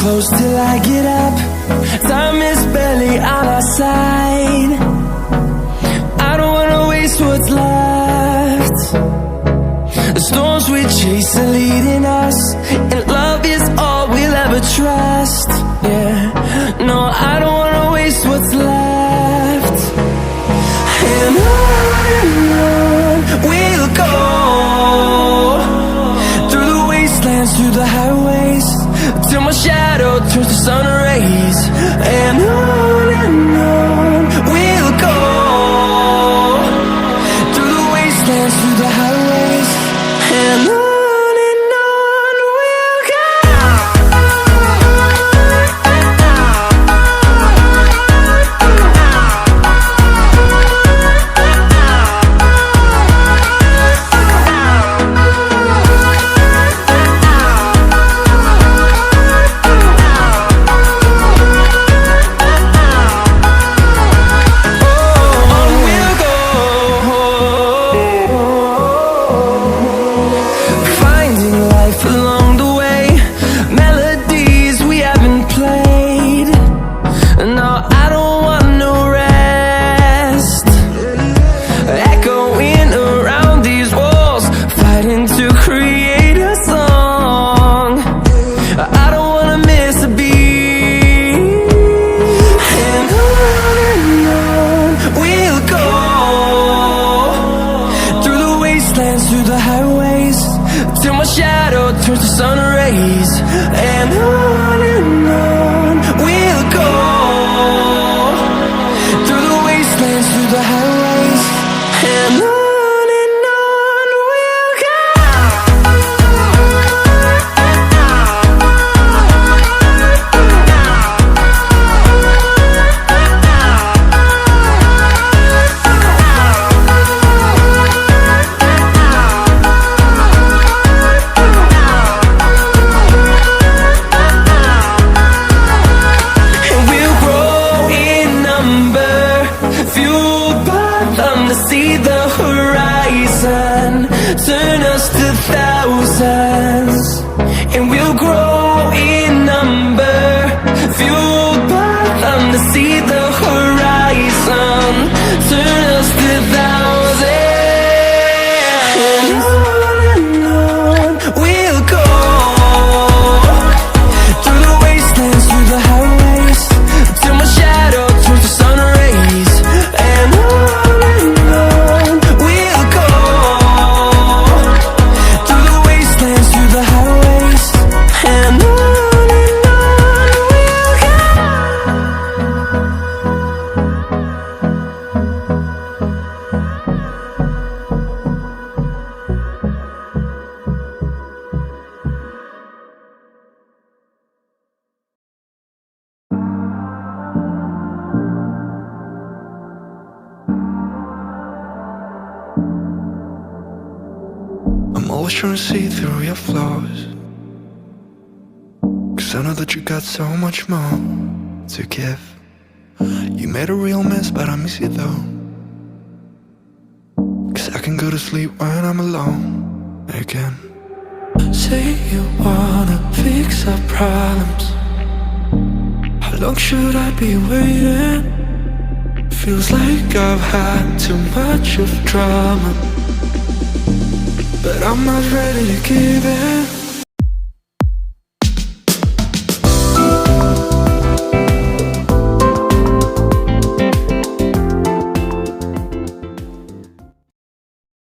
close till I get up. Time is barely on our side. I don't wanna waste what's left. The storms we chase are leading us, and love is all we'll ever trust. Yeah, no, I don't wanna waste what's left. And on we'll go, through the wastelands, through the highways, till my shadow turns to sun rays. And on we'll go, through the wastelands, through the highways, and on we'll go. Through the highways, till my shadow turns to sun rays. And on we'll go, through the wastelands, through the highways, and on we'll go. See the horizon, turn us to thousands, and we'll grow in number, fueled by them to see the horizon, turn us to thousands. And on we'll go, through the wastelands, through the highways, till my shadow turns to sun rays. And I'm always trying to see through your flaws, 'cause I know that you got so much more to give. You made a real mess, but I miss you though, 'cause I can go to sleep when I'm alone again. Say you wanna fix our problems, how long should I be waiting? Feels like I've had too much of drama, but I'm not ready to give in.